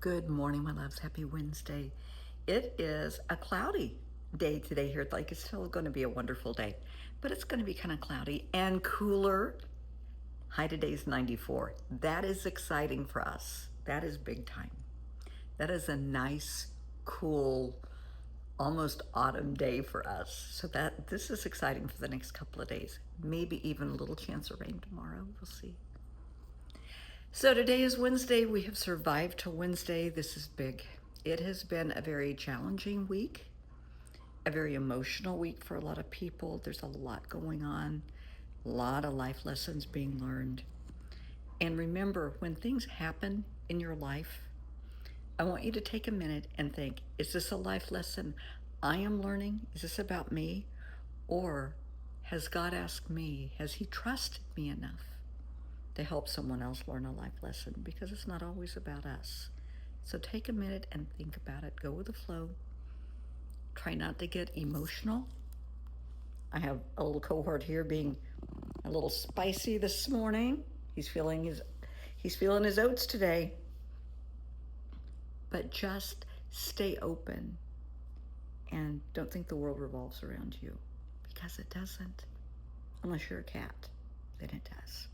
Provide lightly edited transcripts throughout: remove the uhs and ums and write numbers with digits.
Good morning, my loves. Happy Wednesday. It is a cloudy day today here. Like it's still going to be a wonderful day, but it's going to be kind of cloudy and cooler. High today is 94. That is exciting for us. That is big time. That is a nice, cool, almost autumn day for us. So that this is exciting for the next couple of days. Maybe even a little chance of rain tomorrow. We'll see. So today is Wednesday. We have survived to Wednesday. This is big. It has been a very challenging week, a very emotional week for a lot of people. There's a lot going on, a lot of life lessons being learned. And remember, when things happen in your life, I want you to take a minute and think, is this a life lesson I am learning? Is this about me? Or has God asked me, has He trusted me enough to help someone else learn a life lesson? Because it's not always about us. So take a minute and think about it. Go with the flow. Try not to get emotional. I have a little cohort here being a little spicy this morning. He's feeling his oats today. But just stay open and don't think the world revolves around you, because it doesn't. Unless you're a cat, then it does.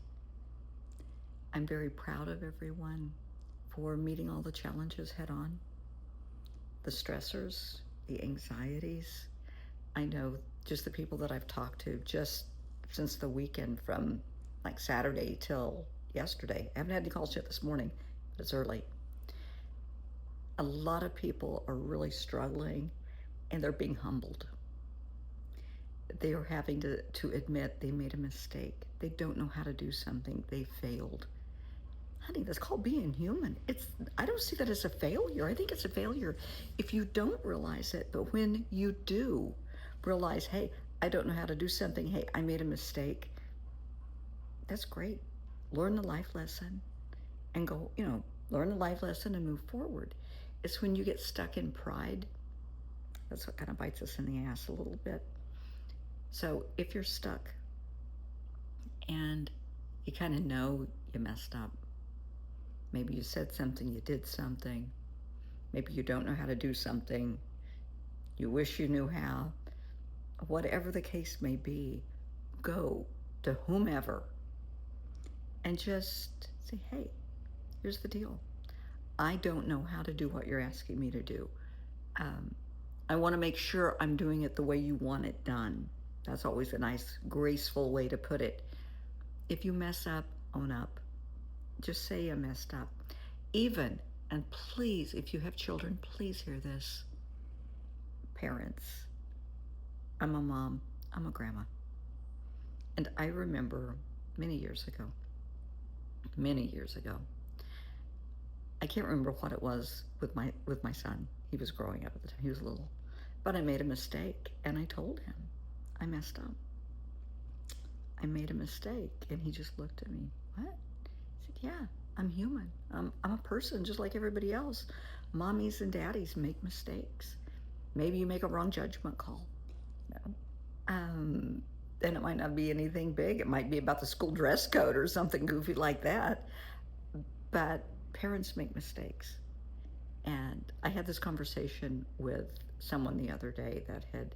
I'm very proud of everyone for meeting all the challenges head on, the stressors, the anxieties. I know just the people that I've talked to just since the weekend, from like Saturday till yesterday. I haven't had any calls yet this morning, but it's early. A lot of people are really struggling and they're being humbled. They are having to admit they made a mistake. They don't know how to do something. They failed. Honey, that's called being human. I don't see that as a failure. I think it's a failure if you don't realize it. But when you do realize, hey, I don't know how to do something. Hey, I made a mistake. That's great. Learn the life lesson and go, learn the life lesson and move forward. It's when you get stuck in pride. That's what kind of bites us in the ass a little bit. So if you're stuck and you kind of know you messed up, maybe you said something, you did something, maybe you don't know how to do something, you wish you knew how, whatever the case may be, go to whomever and just say, hey, here's the deal. I don't know how to do what you're asking me to do. I want to make sure I'm doing it the way you want it done. That's always a nice, graceful way to put it. If you mess up, own up. Just say you messed up. And please, if you have children, please hear this. Parents, I'm a mom, I'm a grandma. And I remember many years ago, I can't remember what it was with my son. He was growing up at the time. He was little. But I made a mistake, and I told him, I messed up. I made a mistake. And he just looked at me. What? I said, yeah, I'm human. I'm a person just like everybody else. Mommies and daddies make mistakes. Maybe you make a wrong judgment call. And it might not be anything big. It might be about the school dress code or something goofy like that. But parents make mistakes. And I had this conversation with someone the other day that had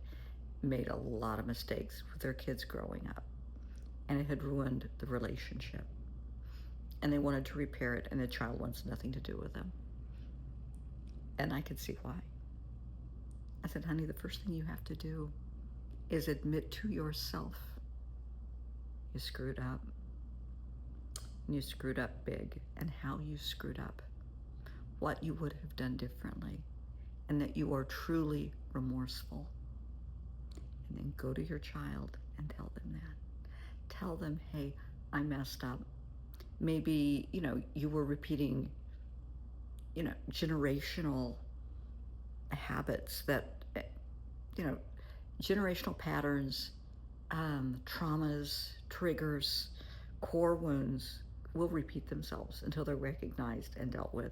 made a lot of mistakes with their kids growing up. And it had ruined the relationship. And they wanted to repair it, and the child wants nothing to do with them. And I could see why. I said, honey, the first thing you have to do is admit to yourself you screwed up. And you screwed up big, and how you screwed up, what you would have done differently, and that you are truly remorseful. And then go to your child and tell them that. Tell them, hey, I messed up. Maybe, you were repeating, generational habits that, generational patterns, traumas, triggers, core wounds will repeat themselves until they're recognized and dealt with.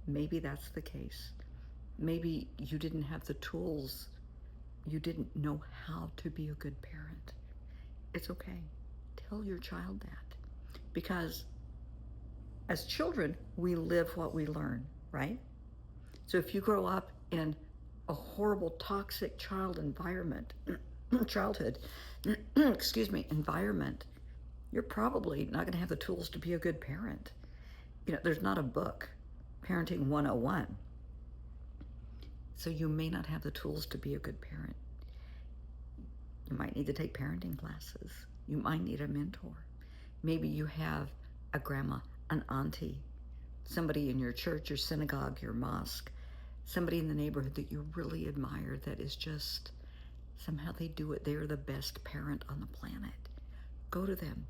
Maybe that's the case. Maybe you didn't have the tools. You didn't know how to be a good parent. It's okay. Tell your child that. Because as children, we live what we learn, right? So if you grow up in a horrible, toxic childhood, excuse me, environment, you're probably not going to have the tools to be a good parent. There's not a book, Parenting 101. So you may not have the tools to be a good parent. You might need to take parenting classes. You might need a mentor. Maybe you have a grandma, an auntie, somebody in your church, your synagogue, your mosque, somebody in the neighborhood that you really admire that is just, somehow they do it. They're the best parent on the planet. Go to them.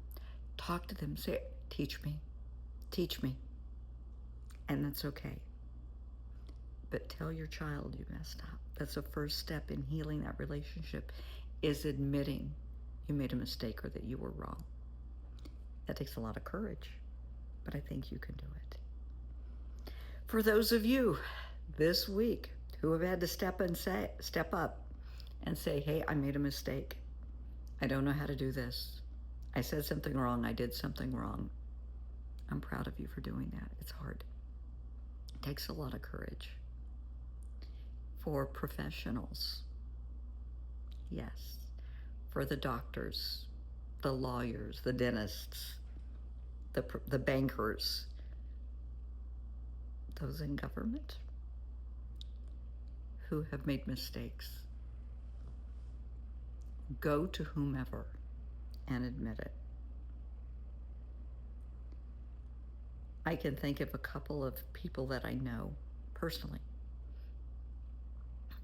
Talk to them. Say, teach me. Teach me. And that's okay. But tell your child you messed up. That's the first step in healing that relationship, is admitting you made a mistake or that you were wrong. That takes a lot of courage, but I think you can do it. For those of you this week who have had to step up and say, hey, I made a mistake. I don't know how to do this. I said something wrong. I did something wrong. I'm proud of you for doing that. It's hard. It takes a lot of courage. For professionals, yes. For the doctors, the lawyers, the dentists, the bankers, those in government who have made mistakes, go to whomever and admit it. I can think of a couple of people that I know personally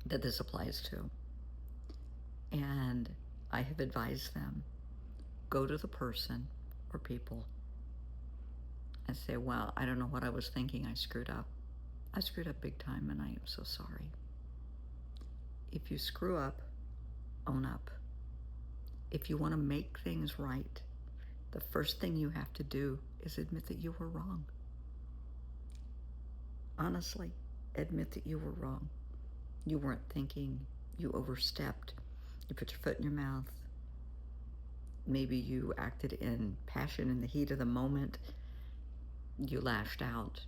that this applies to. And I have advised them, go to the person or people and say, wow, I don't know what I was thinking. I screwed up. I screwed up big time and I am so sorry. If you screw up, own up. If you want to make things right, the first thing you have to do is admit that you were wrong. Honestly, admit that you were wrong. You weren't thinking, you overstepped, you put your foot in your mouth. Maybe you acted in passion in the heat of the moment. You lashed out,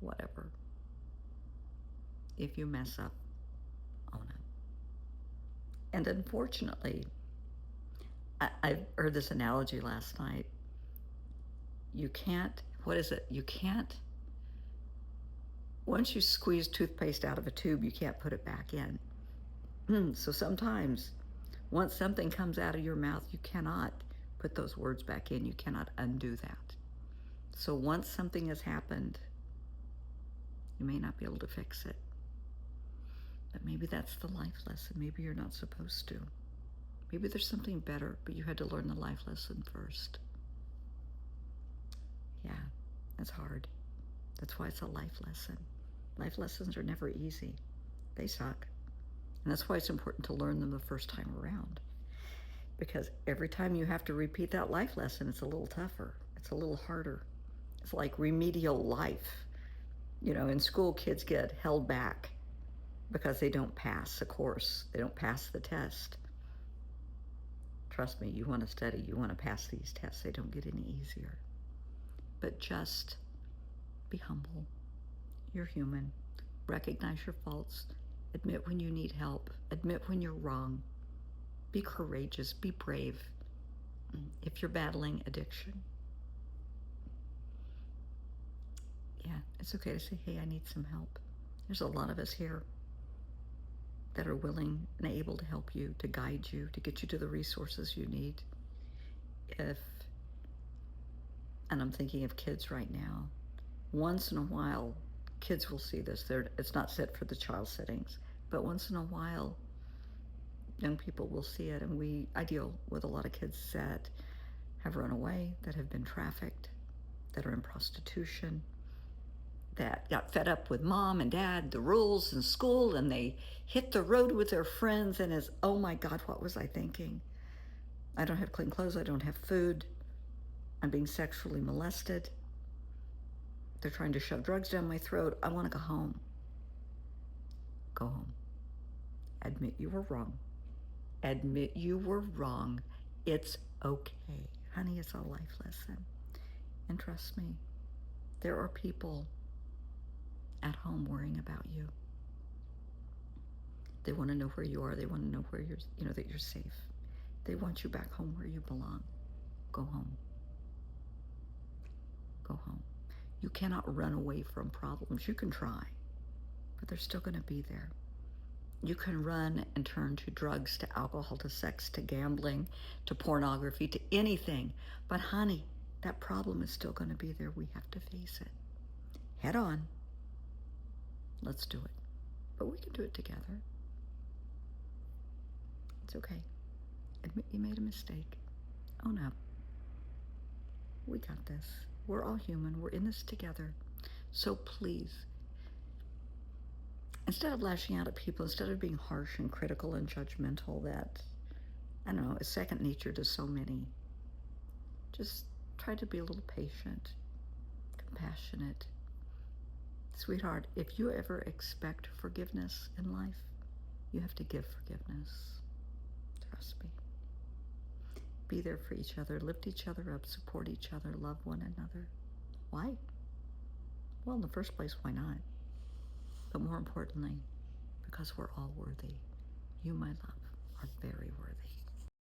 whatever. If you mess up, own it. And unfortunately, I heard this analogy last night. You can't, once you squeeze toothpaste out of a tube, you can't put it back in. So sometimes, once something comes out of your mouth, you cannot put those words back in. You cannot undo that. So once something has happened, you may not be able to fix it. But maybe that's the life lesson. Maybe you're not supposed to. Maybe there's something better, but you had to learn the life lesson first. Yeah, that's hard. That's why it's a life lesson. Life lessons are never easy. They suck. And that's why it's important to learn them the first time around. Because every time you have to repeat that life lesson, it's a little tougher. It's a little harder. It's like remedial life. In school, kids get held back because they don't pass a course. They don't pass the test. Trust me, you want to study, you want to pass these tests. They don't get any easier. But just be humble. You're human. Recognize your faults. Admit when you need help. Admit when you're wrong. Be courageous. Be brave. If you're battling addiction, yeah, it's okay to say, hey, I need some help. There's a lot of us here that are willing and able to help you, to guide you, to get you to the resources you need. And I'm thinking of kids right now, once in a while, kids will see this. It's not set for the child settings, but once in a while, young people will see it. And I deal with a lot of kids that have run away, that have been trafficked, that are in prostitution, that got fed up with mom and dad, the rules in school, and they hit the road with their friends and oh my God, what was I thinking? I don't have clean clothes, I don't have food, I'm being sexually molested. They're trying to shove drugs down my throat. I want to go home. Go home. Admit you were wrong. Admit you were wrong. It's okay. Honey, it's a life lesson. And trust me, there are people at home worrying about you. They want to know where you are. They want to know where you're, that you're safe. They want you back home where you belong. Go home. Go home. You cannot run away from problems. You can try, but they're still going to be there. You can run and turn to drugs, to alcohol, to sex, to gambling, to pornography, to anything. But honey, that problem is still going to be there. We have to face it. Head on. Let's do it. But we can do it together. It's okay. Admit you made a mistake. Own up. We got this. We're all human. We're in this together. So please, instead of lashing out at people, instead of being harsh and critical and judgmental that, I don't know, is second nature to so many, just try to be a little patient, compassionate. Sweetheart, if you ever expect forgiveness in life, you have to give forgiveness. Trust me. Be there for each other, lift each other up, support each other, love one another. Why? Well, in the first place, why not? But more importantly, because we're all worthy. You, my love, are very worthy.